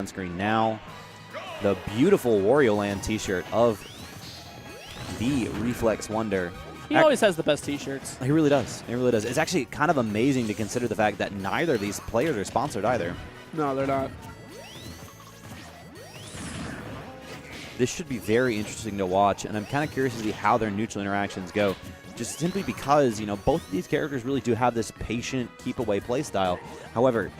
on screen now. The beautiful Wario Land t-shirt of TheReflexWonder. He always has the best t-shirts. He really does. He really does. It's actually kind of amazing to consider the fact that neither of these players are sponsored either. No, they're not. This should be very interesting to watch, and I'm kind of curious to see how their neutral interactions go. Just simply because, you know, both of these characters really do have this patient, keep-away play style. However,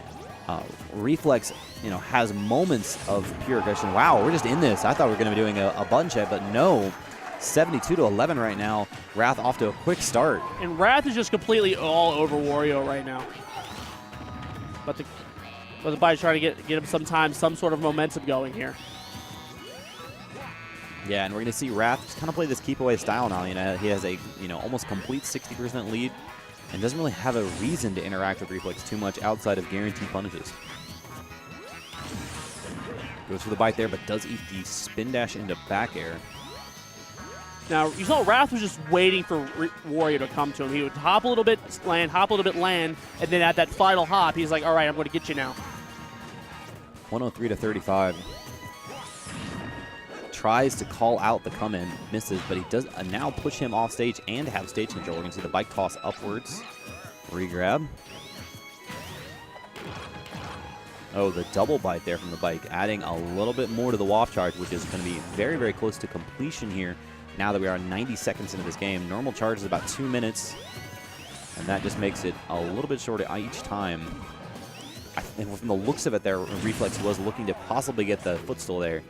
Reflex, you know, has moments of pure aggression. Wow, we're just in this. I thought we were going to be doing a button check, but no. 72-11 right now. Wrath off to a quick start. And Wrath is just completely all over Wario right now. But the Bite's trying to get him some sort of momentum going here. Yeah, and we're going to see Wrath just kind of play this keep-away style now. You know, he has a, you know, almost complete 60% lead and doesn't really have a reason to interact with Reflex too much outside of guaranteed punishes. Goes for the bite there, but does eat the spin dash into back air. Now, you saw Wrath was just waiting for Wario to come to him. He would hop a little bit, land, hop a little bit, land, and then at that final hop, he's like, all right, I'm going to get you now. 103-35. Tries to call out the come-in, misses, but he does now push him off stage and have stage control. We're going to see the bike toss upwards. Regrab. Oh, the double bite there from the bike, adding a little bit more to the waft charge, which is going to be very, very close to completion here now that we are 90 seconds into this game. Normal charge is about 2 minutes, and that just makes it a little bit shorter each time. And from the looks of it there, Reflex was looking to possibly get the footstool there.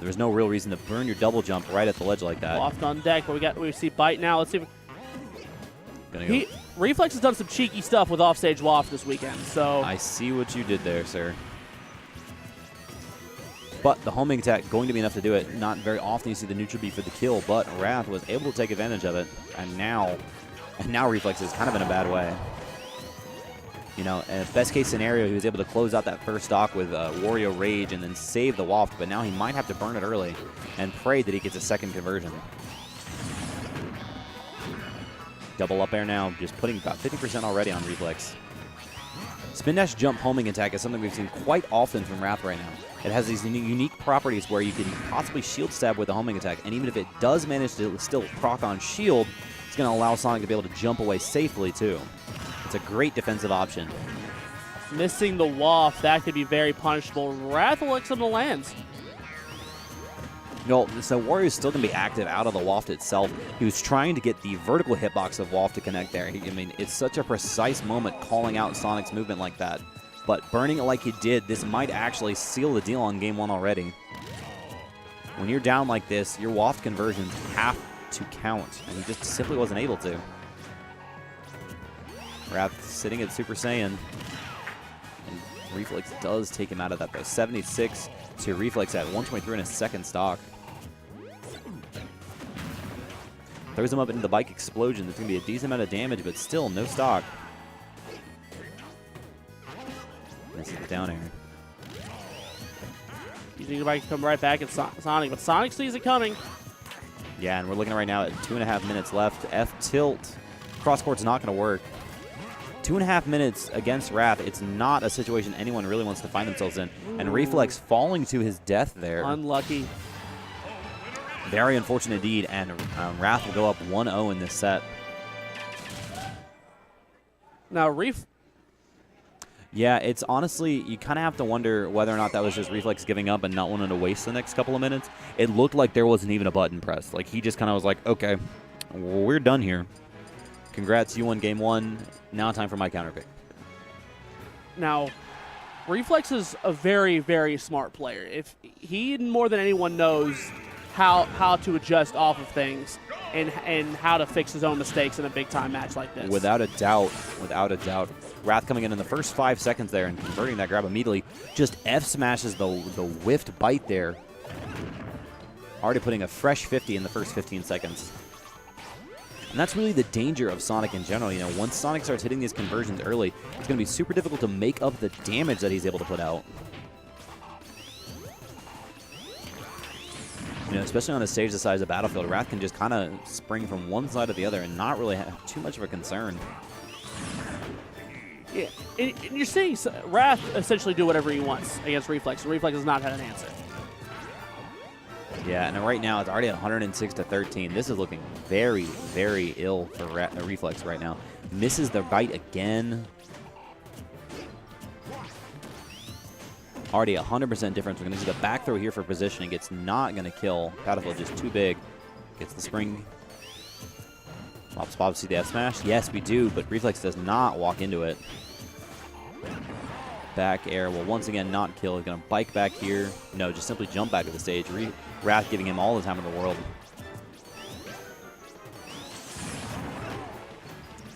There's no real reason to burn your double jump right at the ledge like that. Waft on deck, but we see Bite now. Let's see if Reflex has done some cheeky stuff with offstage Waft this weekend. So I see what you did there, sir. But the homing attack going to be enough to do it. Not very often you see the neutral B for the kill, but Wrath was able to take advantage of it, and now Reflex is kind of in a bad way. You know, in best case scenario, he was able to close out that first stock with Wario Rage and then save the Waft, but now he might have to burn it early and pray that he gets a second conversion. Double up air now, just putting about 50% already on Reflex. Spin dash jump homing attack is something we've seen quite often from Wrath right now. It has these unique properties where you can possibly shield stab with a homing attack, and even if it does manage to still proc on shield, it's going to allow Sonic to be able to jump away safely too. It's a great defensive option. Missing the Waft, that could be very punishable. Wrath will lick some of the lands. No, so Wario's still going to be active out of the Waft itself. He was trying to get the vertical hitbox of Waft to connect there. I mean, it's such a precise moment calling out Sonic's movement like that. But burning it like he did, this might actually seal the deal on game one already. When you're down like this, your Waft conversions have to count, and he just simply wasn't able to. Wrath sitting at Super Saiyan. And Reflex does take him out of that, though. 76 to Reflex at 123 in a second stock. Throws him up into the bike explosion. There's going to be a decent amount of damage, but still no stock. Misses the down air. You think the bike can come right back at Sonic, but Sonic sees it coming. Yeah, and we're looking right now at 2.5 minutes left. F tilt. Cross court's not going to work. 2.5 minutes against Wrath. It's not a situation anyone really wants to find themselves in. And Reflex falling to his death there. Unlucky. Very unfortunate indeed, and Wrath will go up 1-0 in this set. Now, Yeah, it's honestly, you kind of have to wonder whether or not that was just Reflex giving up and not wanting to waste the next couple of minutes. It looked like there wasn't even a button pressed. Like, he just kind of was like, okay, we're done here. Congrats, you won game one. Now time for my counter pick. Now, Reflex is a very, very smart player. If he more than anyone knows how to adjust off of things and how to fix his own mistakes in a big-time match like this. Without a doubt, without a doubt. Wrath coming in the first 5 seconds there and converting that grab immediately. Just F-smashes the whiffed bite there. Already putting a fresh 50 in the first 15 seconds. And that's really the danger of Sonic in general. You know, once Sonic starts hitting these conversions early, it's going to be super difficult to make up the damage that he's able to put out. You know, especially on a stage the size of Battlefield, Wrath can just kind of spring from one side to the other and not really have too much of a concern. Yeah, and you're seeing Wrath essentially do whatever he wants against Reflex. Reflex has not had an answer. Yeah, and right now it's already 106 to 13. This is looking very, very ill for Reflex right now. Misses the bite again. Already 100% difference. We're going to see the back throw here for positioning. It's not going to kill. Battlefield just too big. Gets the spring. Bob, see the F smash? Yes, we do, but Reflex does not walk into it. Back air will once again not kill. He's going to bike back here. No, just simply jump back to the stage. Wrath giving him all the time in the world.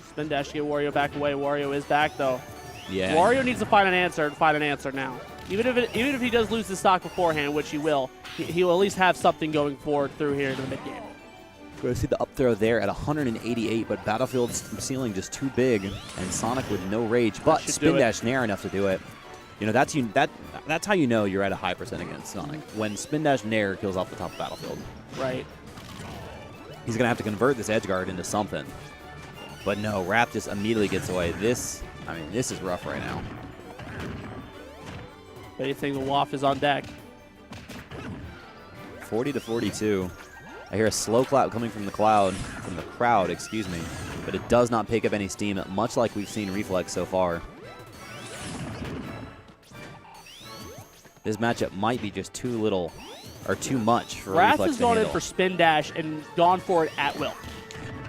Spin dash to get Wario back away. Wario is back, though. Yeah. Wario needs to find an answer now. Even if he does lose the stock beforehand, which he will, he will at least have something going forward through here into the mid game. We're going to see the up throw there at 188, but Battlefield's ceiling just too big, and Sonic with no rage, but spin dash nair enough to do it. You know, that's how you know you're at a high percent against Sonic, when spin dash nair kills off the top of Battlefield. Right. He's going to have to convert this edge guard into something. But no, Wrath just immediately gets away. This is rough right now. But you think the Waff is on deck. 40 to 42. I hear a slow clap coming from the crowd, excuse me, but it does not pick up any steam, much like we've seen Reflex so far. This matchup might be just too little or too much for Wrath Reflex has to gone handle. in for spin dash and gone for it at will.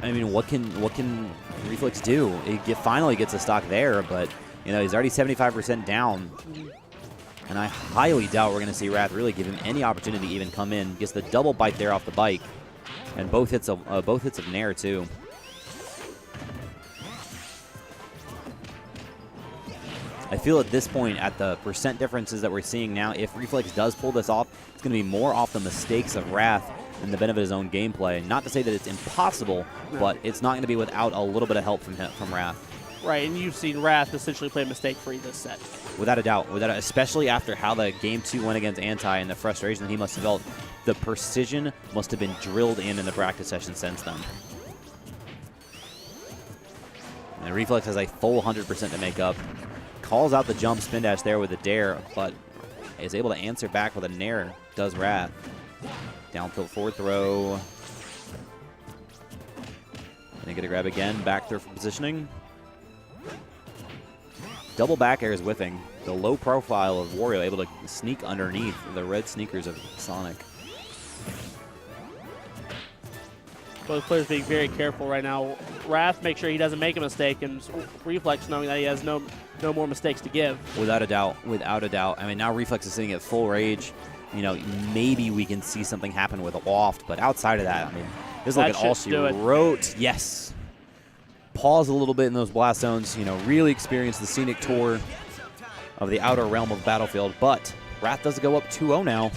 I mean, what can Reflex do? He finally gets a stock there, but you know he's already 75% down. And I highly doubt we're going to see Wrath really give him any opportunity to even come in. Gets the double bite there off the bike, and both hits of nair too. I feel at this point, at the percent differences that we're seeing now, if Reflex does pull this off, it's going to be more off the mistakes of Wrath than the benefit of his own gameplay. Not to say that it's impossible, but it's not going to be without a little bit of help from Wrath. Right, and you've seen Wrath essentially play mistake-free this set. Without a doubt, especially after how the Game 2 went against Anti and the frustration that he must have felt. The precision must have been drilled in the practice session since then. And Reflex has a full 100% to make up. Calls out the jump spin dash there with a dare, but is able to answer back with a nair. Does Wrath. Down tilt forward throw. Gonna get a grab again. Back throw for positioning. Double back air is whiffing. The low profile of Wario able to sneak underneath the red sneakers of Sonic. Both players being very careful right now. Wrath makes sure he doesn't make a mistake, and Reflex knowing that he has no more mistakes to give. Without a doubt, without a doubt. I mean, now Reflex is sitting at full rage. You know, maybe we can see something happen with a waft, but outside of that, I mean, this is looking all she wrote. Yes. Pause a little bit in those blast zones, you know, really experience the scenic tour of the outer realm of Battlefield, but Wrath does go up 2-0 now,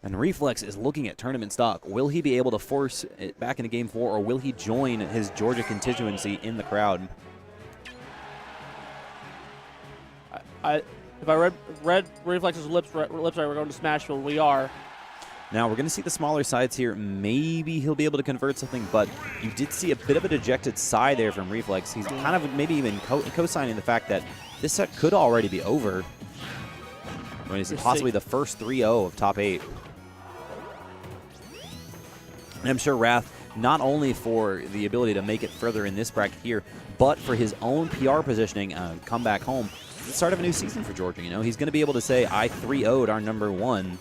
and Reflex is looking at tournament stock. Will he be able to force it back into Game 4, or will he join his Georgia constituency in the crowd? If I read Reflex's lips right, we're going to Smashville. We are. Now, we're going to see the smaller sides here. Maybe he'll be able to convert something, but you did see a bit of a dejected sigh there from Reflex. He's kind of maybe even co-signing the fact that this set could already be over. I mean, it's possibly the first 3-0 of top 8. And I'm sure Wrath, not only for the ability to make it further in this bracket here, but for his own PR positioning, come back home, the start of a new season for Georgia. You know, he's going to be able to say, I 3-0'd our #1.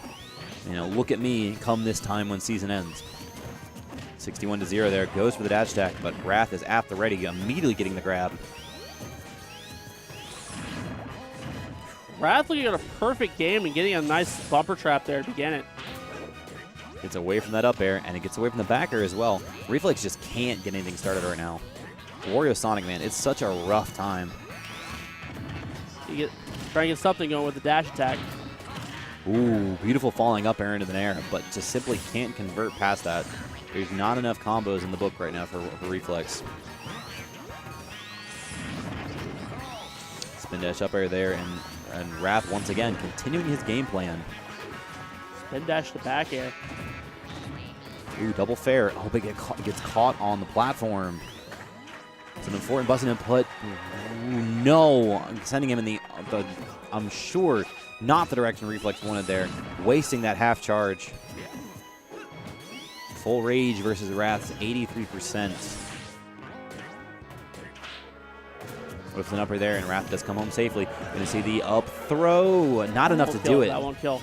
You know, look at me come this time when season ends. 61-0 there. Goes for the dash attack, but Wrath is at the ready, immediately getting the grab. Wrath looking at a perfect game and getting a nice bumper trap there to begin it. Gets away from that up air, and it gets away from the back air as well. Reflex just can't get anything started right now. Wario Sonic, man, it's such a rough time. Trying to get something going with the dash attack. Ooh, beautiful falling up air into the air, but just simply can't convert past that. There's not enough combos in the book right now for Reflex. Spin dash up air there, and Wrath once again continuing his game plan. Spin dash to back air. Ooh, double fair. I hope it gets caught on the platform. It's an important button input. No, sending him in the I'm sure, not the direction Reflex wanted there. Wasting that half charge. Full Rage versus Wrath's 83%. Whips an upper there, and Wrath does come home safely. Going to see the up throw. Not enough to do it. That won't kill.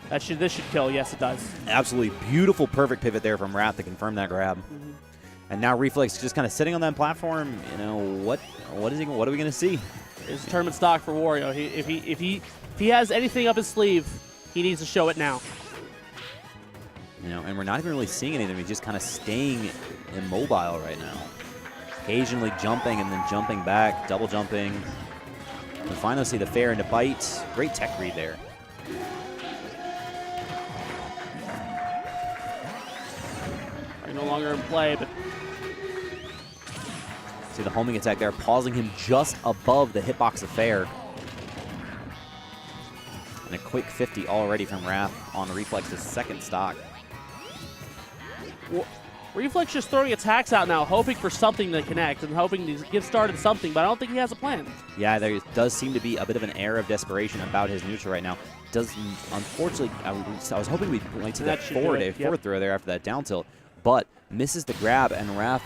This should kill. Yes, it does. Absolutely beautiful, perfect pivot there from Wrath to confirm that grab. And now Reflex just kind of sitting on that platform. You know what are we going to see? It's tournament stock for Wario. If he has anything up his sleeve, he needs to show it now. You know, and we're not even really seeing anything. He's just kind of staying immobile right now. Occasionally jumping and then jumping back, double jumping. We finally see the fair into bite. Great tech read there. He's no longer in play, but see the homing attack there, pausing him just above the hitbox of fair. And a quick 50 already from Wrath on Reflex's second stock. Reflex just throwing attacks out now, hoping for something to connect and hoping to get started something, but I don't think he has a plan. Yeah, there does seem to be a bit of an air of desperation about his neutral right now. Does unfortunately, I was hoping we'd like to that forward throw there after that down tilt, but misses the grab, and Wrath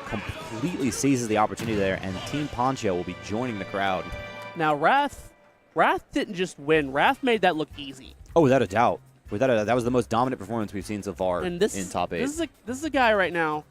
completely seizes the opportunity there, and Team Poncho will be joining the crowd. Now, Wrath didn't just win. Wrath made that look easy. Oh, without a doubt. That was the most dominant performance we've seen so far in top 8. This is a guy right now